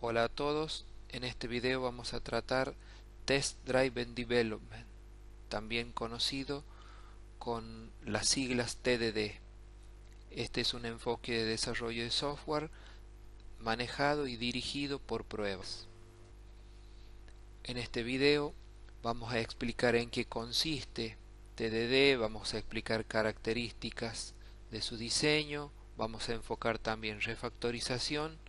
Hola a todos, en este video vamos a tratar Test Driven Development, también conocido con las siglas TDD. Este es un enfoque de desarrollo de software manejado y dirigido por pruebas. En este video vamos a explicar en qué consiste TDD, vamos a explicar características de su diseño, vamos a enfocar también refactorización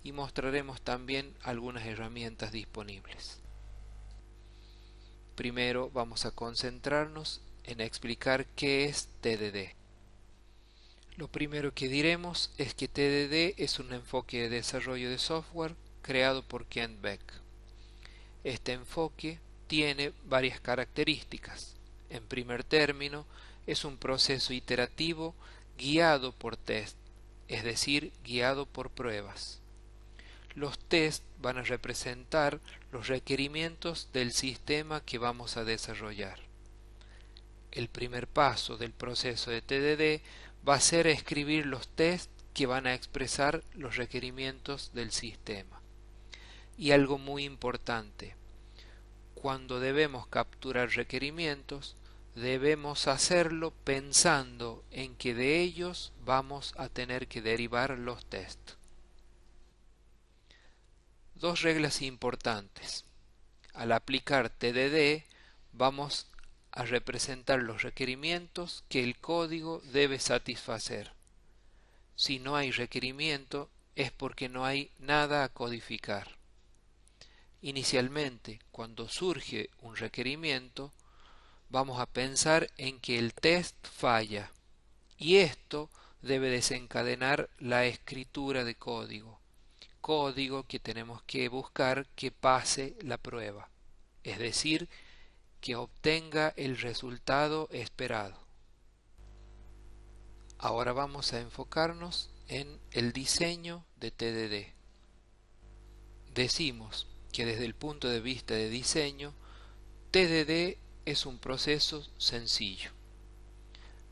y mostraremos también algunas herramientas disponibles. Primero vamos a concentrarnos en explicar qué es TDD. Lo primero que diremos es que TDD es un enfoque de desarrollo de software creado por Kent Beck. Este enfoque tiene varias características. En primer término, es un proceso iterativo guiado por test, es decir, guiado por pruebas. Los tests van a representar los requerimientos del sistema que vamos a desarrollar. El primer paso del proceso de TDD va a ser escribir los tests que van a expresar los requerimientos del sistema. Y algo muy importante, cuando debemos capturar requerimientos, debemos hacerlo pensando en que de ellos vamos a tener que derivar los tests. Dos reglas importantes. Al aplicar TDD vamos a representar los requerimientos que el código debe satisfacer. Si no hay requerimiento es porque no hay nada a codificar. Inicialmente, cuando surge un requerimiento, vamos a pensar en que el test falla y esto debe desencadenar la escritura de código que tenemos que buscar que pase la prueba, es decir, que obtenga el resultado esperado. Ahora vamos a enfocarnos en el diseño de TDD. Decimos que desde el punto de vista de diseño, TDD es un proceso sencillo.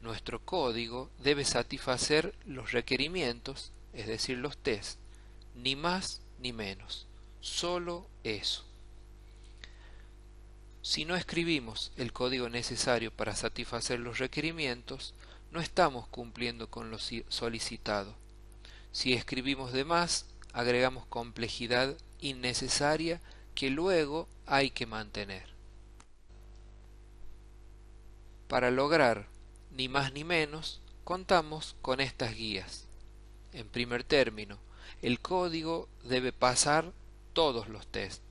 Nuestro código debe satisfacer los requerimientos, es decir, los tests, ni más ni menos, solo eso. Si no escribimos el código necesario para satisfacer los requerimientos, no estamos cumpliendo con lo solicitado. Si escribimos de más, agregamos complejidad innecesaria que luego hay que mantener. Para lograr ni más ni menos, contamos con estas guías. En primer término, el código debe pasar todos los tests.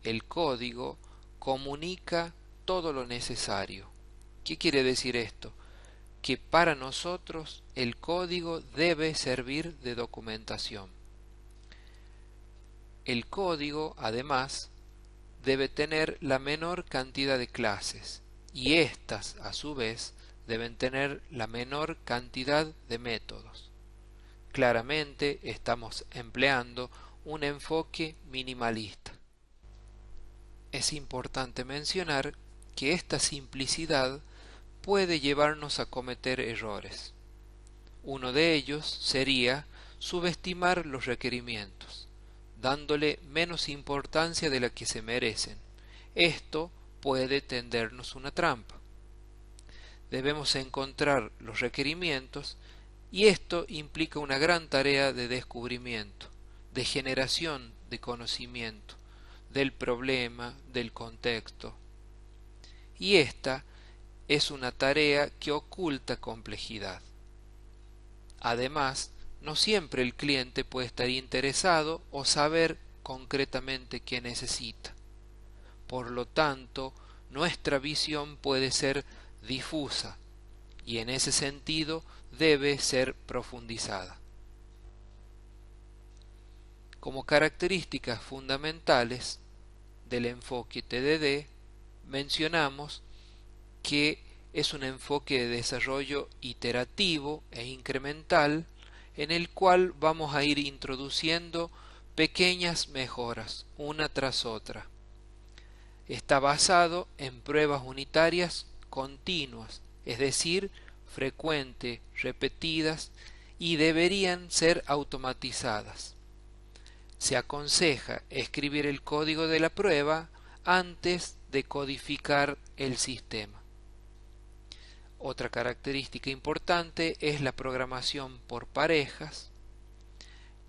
El código comunica todo lo necesario. ¿Qué quiere decir esto? Que para nosotros el código debe servir de documentación. El código, además, debe tener la menor cantidad de clases y éstas, a su vez, deben tener la menor cantidad de métodos. Claramente estamos empleando un enfoque minimalista. Es importante mencionar que esta simplicidad puede llevarnos a cometer errores. Uno de ellos sería subestimar los requerimientos, dándole menos importancia de la que se merecen. Esto puede tendernos una trampa. Debemos encontrar los requerimientos y esto implica una gran tarea de descubrimiento, de generación de conocimiento, del problema, del contexto. Y esta es una tarea que oculta complejidad. Además, no siempre el cliente puede estar interesado o saber concretamente qué necesita. Por lo tanto, nuestra visión puede ser difusa y en ese sentido debe ser profundizada. Como características fundamentales del enfoque TDD, mencionamos que es un enfoque de desarrollo iterativo e incremental en el cual vamos a ir introduciendo pequeñas mejoras una tras otra. Está basado en pruebas unitarias continuas, es decir, frecuentes, repetidas y deberían ser automatizadas. se aconseja escribir el código de la prueba antes de codificar el sistema. Otra característica importante es la programación por parejas,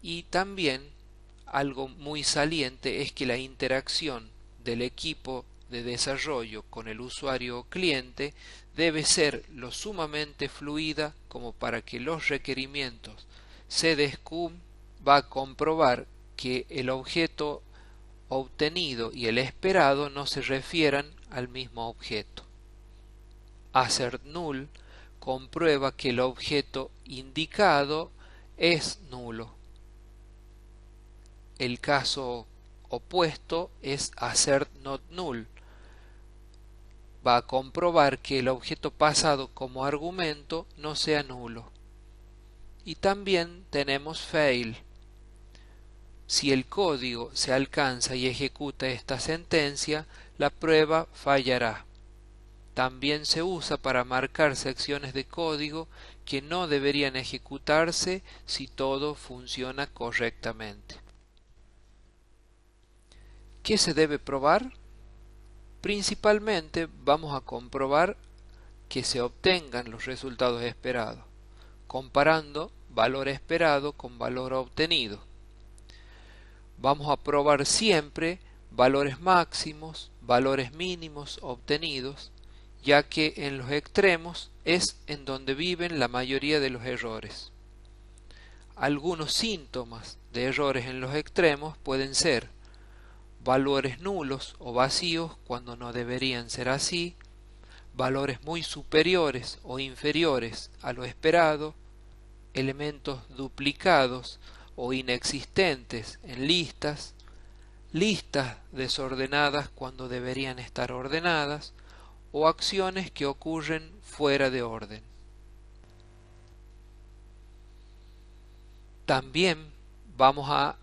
y también algo muy saliente es que la interacción del equipo de desarrollo con el usuario o cliente debe ser lo sumamente fluida como para que los requerimientos CDSCUM va a comprobar que el objeto obtenido y el esperado no se refieran al mismo objeto. AssertNull comprueba que el objeto indicado es nulo. El caso opuesto es AssertNotNull. Va a comprobar que el objeto pasado como argumento no sea nulo. Y también tenemos fail. Si el código se alcanza y ejecuta esta sentencia, la prueba fallará. También se usa para marcar secciones de código que no deberían ejecutarse si todo funciona correctamente. ¿Qué se debe probar? Principalmente vamos a comprobar que se obtengan los resultados esperados, comparando valor esperado con valor obtenido. Vamos a probar siempre valores máximos, valores mínimos obtenidos, ya que en los extremos es en donde viven la mayoría de los errores. Algunos síntomas de errores en los extremos pueden ser valores nulos o vacíos cuando no deberían ser así, valores muy superiores o inferiores a lo esperado, elementos duplicados o inexistentes en listas, listas desordenadas cuando deberían estar ordenadas, o acciones que ocurren fuera de orden. También vamos a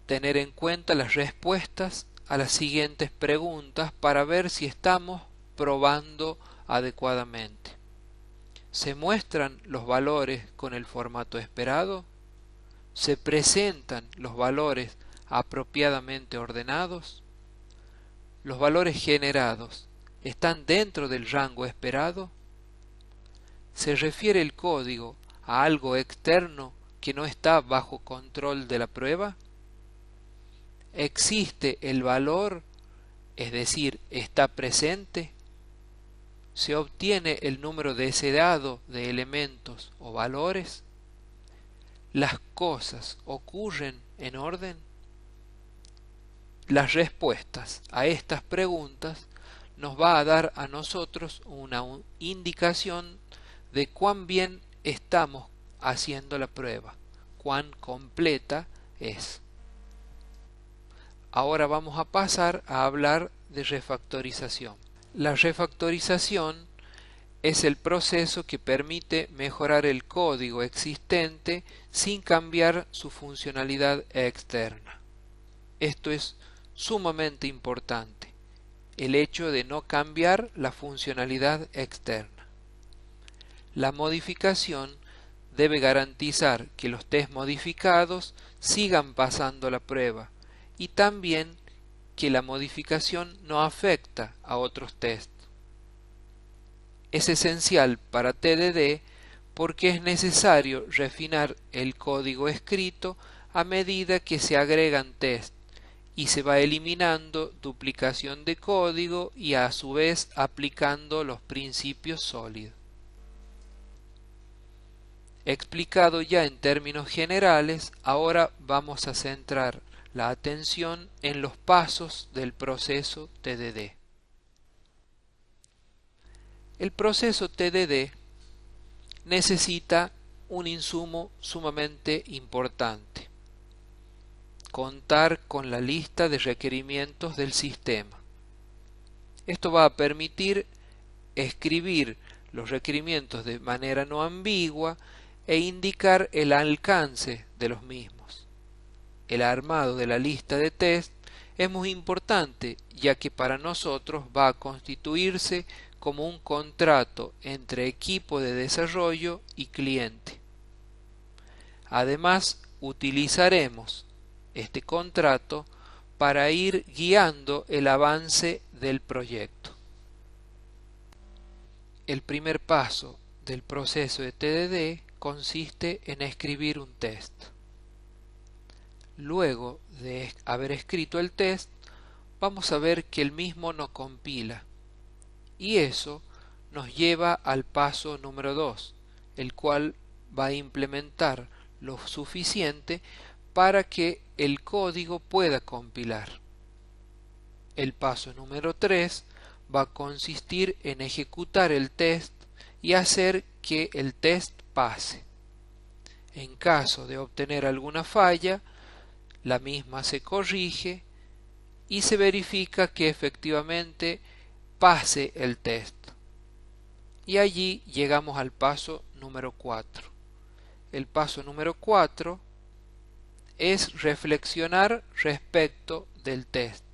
tener en cuenta las respuestas a las siguientes preguntas para ver si estamos probando adecuadamente. ¿Se muestran los valores con el formato esperado? ¿Se presentan los valores apropiadamente ordenados? ¿Los valores generados están dentro del rango esperado? ¿Se refiere el código a algo externo que no está bajo control de la prueba? ¿Existe el valor, es decir, está presente? ¿Se obtiene el número deseado de elementos o valores? ¿Las cosas ocurren en orden? Las respuestas a estas preguntas nos va a dar a nosotros una indicación de cuán bien estamos haciendo la prueba, cuán completa es. Ahora vamos a pasar a hablar de refactorización. La refactorización es el proceso que permite mejorar el código existente sin cambiar su funcionalidad externa. Esto es sumamente importante, el hecho de no cambiar la funcionalidad externa. La modificación debe garantizar que los test modificados sigan pasando la prueba y también que la modificación no afecta a otros tests. Es esencial para TDD porque es necesario refinar el código escrito a medida que se agregan tests y se va eliminando duplicación de código y a su vez aplicando los principios sólidos. Explicado ya en términos generales, ahora vamos a centrar la atención en los pasos del proceso TDD. El proceso TDD necesita un insumo sumamente importante: contar con la lista de requerimientos del sistema. Esto va a permitir escribir los requerimientos de manera no ambigua e indicar el alcance de los mismos. El armado de la lista de test es muy importante, ya que para nosotros va a constituirse como un contrato entre equipo de desarrollo y cliente. Además, utilizaremos este contrato para ir guiando el avance del proyecto. El primer paso del proceso de TDD consiste en escribir un test. Luego de haber escrito el test, vamos a ver que el mismo no compila. Y eso nos lleva al paso número 2, el cual va a implementar lo suficiente para que el código pueda compilar. El paso número 3 va a consistir en ejecutar el test y hacer que el test pase. En caso de obtener alguna falla, la misma se corrige y se verifica que efectivamente pase el test. Y allí llegamos al paso número 4. El paso número 4 es reflexionar respecto del test.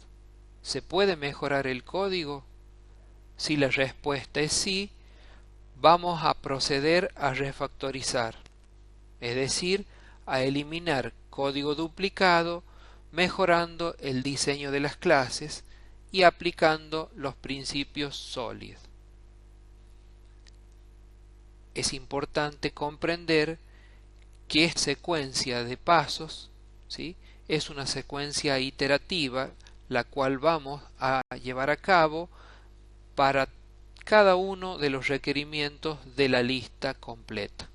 ¿Se puede mejorar el código? Si la respuesta es sí, vamos a proceder a refactorizar, es decir, a eliminar código duplicado, mejorando el diseño de las clases y aplicando los principios SOLID. Es importante comprender que esta secuencia de pasos, ¿sí?, es una secuencia iterativa, la cual vamos a llevar a cabo para cada uno de los requerimientos de la lista completa.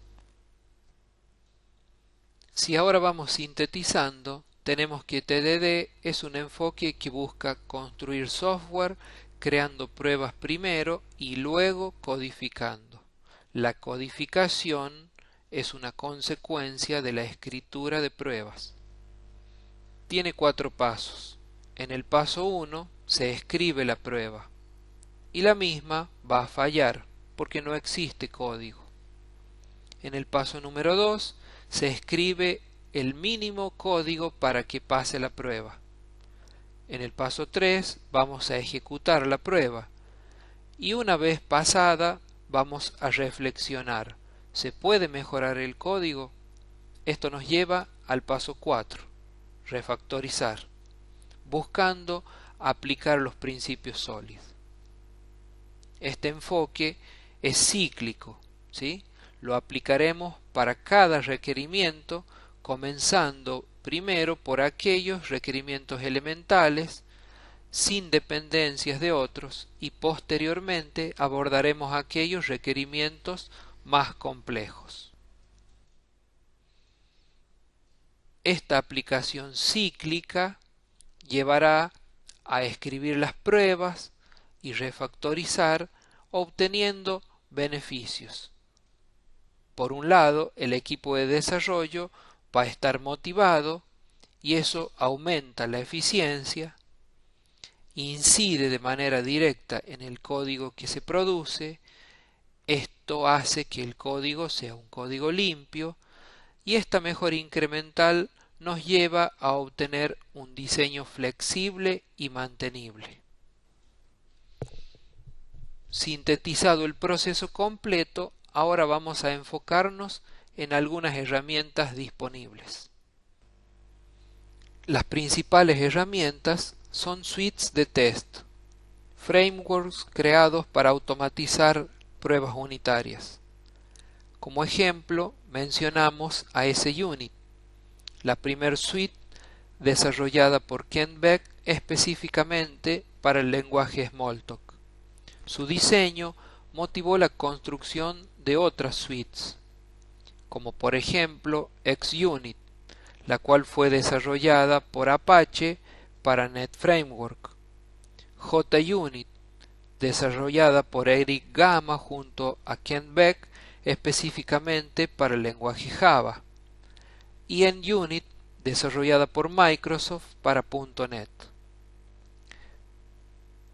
Si ahora vamos sintetizando, tenemos que TDD es un enfoque que busca construir software creando pruebas primero y luego codificando. La codificación es una consecuencia de la escritura de pruebas. Tiene 4 pasos. En el paso 1 se escribe la prueba y la misma va a fallar porque no existe código. En el paso número 2 se escribe el mínimo código para que pase la prueba. En el paso 3 vamos a ejecutar la prueba y una vez pasada vamos a reflexionar. ¿Se puede mejorar el código? Esto nos lleva al paso 4, refactorizar, buscando aplicar los principios SOLID. Este enfoque es cíclico, ¿sí? Lo aplicaremos para cada requerimiento, comenzando primero por aquellos requerimientos elementales, sin dependencias de otros, y posteriormente abordaremos aquellos requerimientos más complejos. Esta aplicación cíclica llevará a escribir las pruebas y refactorizar, obteniendo beneficios. Por un lado, el equipo de desarrollo va a estar motivado y eso aumenta la eficiencia, incide de manera directa en el código que se produce. Esto hace que el código sea un código limpio y esta mejora incremental nos lleva a obtener un diseño flexible y mantenible. Sintetizado el proceso completo, ahora vamos a enfocarnos en algunas herramientas disponibles. Las principales herramientas son suites de test, frameworks creados para automatizar pruebas unitarias. Como ejemplo, mencionamos a S-Unit, la primer suite desarrollada por Kent Beck específicamente para el lenguaje Smalltalk. Su diseño motivó la construcción de otras suites, como por ejemplo XUnit, la cual fue desarrollada por Apache para NetFramework, JUnit, desarrollada por Eric Gama junto a Kent Beck específicamente para el lenguaje Java, y NUnit, desarrollada por Microsoft para .NET.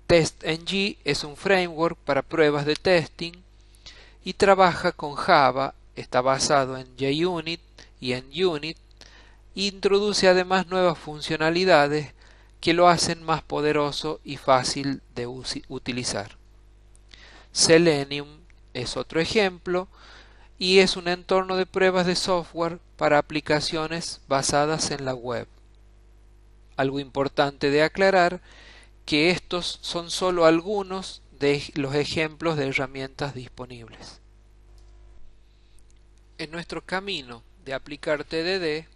TestNG es un framework para pruebas de testing y trabaja con Java, está basado en JUnit y en Unit, e introduce además nuevas funcionalidades que lo hacen más poderoso y fácil de utilizar. Selenium es otro ejemplo y es un entorno de pruebas de software para aplicaciones basadas en la web. Algo importante de aclarar que estos son solo algunos de los ejemplos de herramientas disponibles. En nuestro camino de aplicar TDD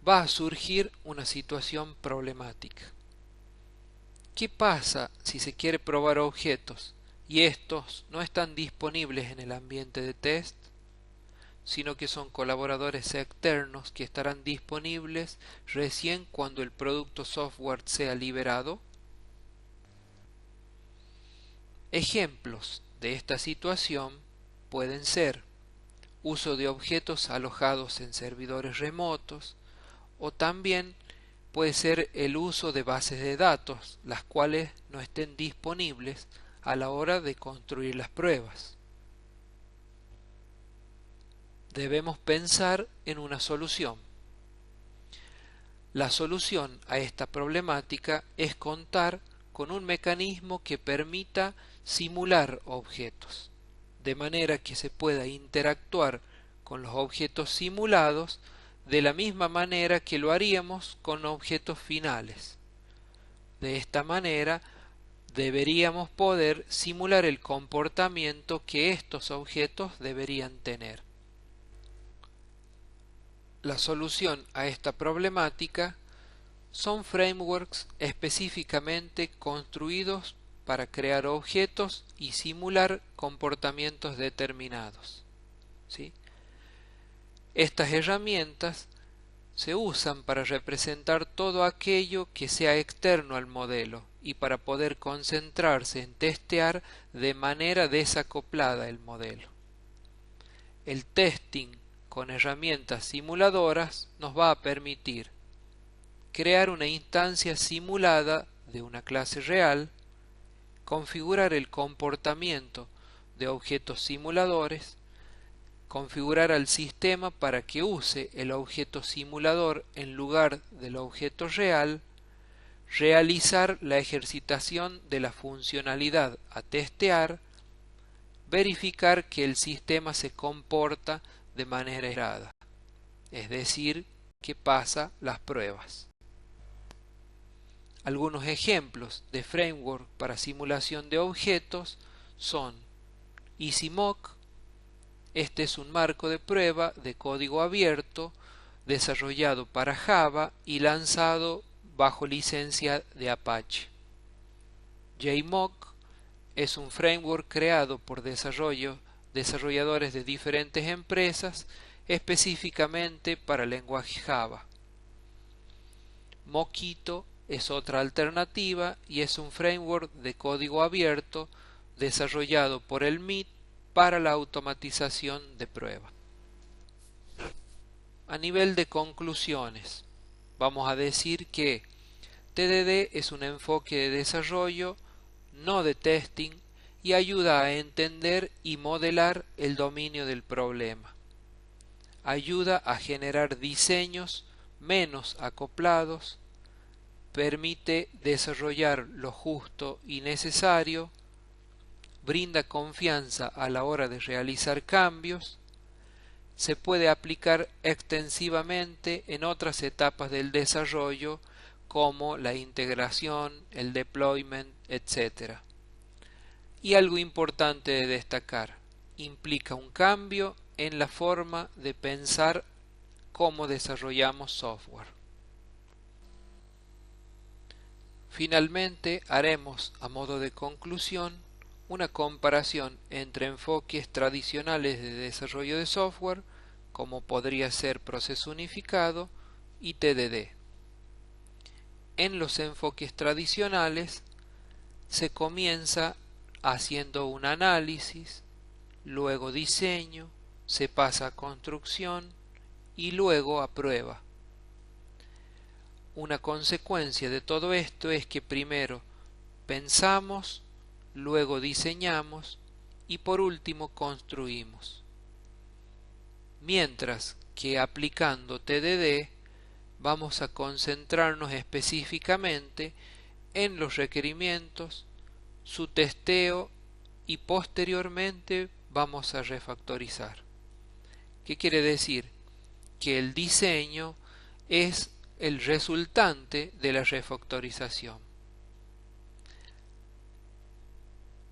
va a surgir una situación problemática. ¿Qué pasa si se quiere probar objetos y estos no están disponibles en el ambiente de test, sino que son colaboradores externos que estarán disponibles recién cuando el producto software sea liberado? Ejemplos de esta situación pueden ser uso de objetos alojados en servidores remotos, o también puede ser el uso de bases de datos, las cuales no estén disponibles a la hora de construir las pruebas. Debemos pensar en una solución. La solución a esta problemática es contar con un mecanismo que permita simular objetos, de manera que se pueda interactuar con los objetos simulados de la misma manera que lo haríamos con objetos finales. De esta manera deberíamos poder simular el comportamiento que estos objetos deberían tener. La solución a esta problemática son frameworks específicamente construidos para crear objetos y simular comportamientos determinados, ¿sí? Estas herramientas se usan para representar todo aquello que sea externo al modelo y para poder concentrarse en testear de manera desacoplada el modelo. El testing con herramientas simuladoras nos va a permitir crear una instancia simulada de una clase real, configurar el comportamiento de objetos simuladores, configurar al sistema para que use el objeto simulador en lugar del objeto real, realizar la ejercitación de la funcionalidad a testear, verificar que el sistema se comporta de manera esperada, es decir, que pasa las pruebas. Algunos ejemplos de framework para simulación de objetos son EasyMock. Este es un marco de prueba de código abierto desarrollado para Java y lanzado bajo licencia de Apache. JMock es un framework creado por desarrolladores de diferentes empresas específicamente para el lenguaje Java. Mockito es otra alternativa y es un framework de código abierto desarrollado por el MIT para la automatización de pruebas. A nivel de conclusiones, vamos a decir que TDD es un enfoque de desarrollo, no de testing, y ayuda a entender y modelar el dominio del problema. Ayuda a generar diseños menos acoplados, permite desarrollar lo justo y necesario, brinda confianza a la hora de realizar cambios, se puede aplicar extensivamente en otras etapas del desarrollo como la integración, el deployment, etc. Y algo importante de destacar, implica un cambio en la forma de pensar cómo desarrollamos software. Finalmente, haremos, a modo de conclusión, una comparación entre enfoques tradicionales de desarrollo de software, como podría ser proceso unificado, y TDD. En los enfoques tradicionales se comienza haciendo un análisis, luego diseño, se pasa a construcción y luego a prueba. Una consecuencia de todo esto es que primero pensamos, luego diseñamos y por último construimos. Mientras que aplicando TDD vamos a concentrarnos específicamente en los requerimientos, su testeo y posteriormente vamos a refactorizar. ¿Qué quiere decir? Que el diseño es el resultante de la refactorización.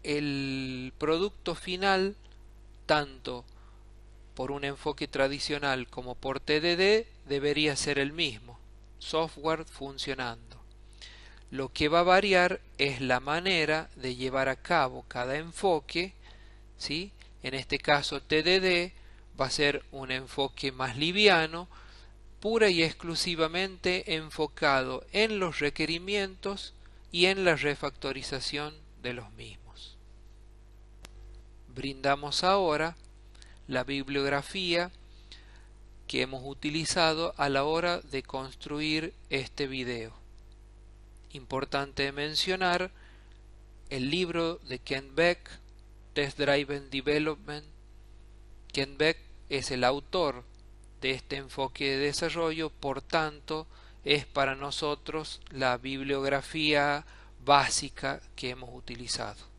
El producto final, tanto por un enfoque tradicional como por TDD, debería ser el mismo, software funcionando. Lo que va a variar es la manera de llevar a cabo cada enfoque, ¿sí? En este caso TDD va a ser un enfoque más liviano, pura y exclusivamente enfocado en los requerimientos y en la refactorización de los mismos. Brindamos ahora la bibliografía que hemos utilizado a la hora de construir este video. Importante mencionar el libro de Kent Beck, Test Driven Development. Kent Beck es el autor de este enfoque de desarrollo, por tanto es para nosotros la bibliografía básica que hemos utilizado.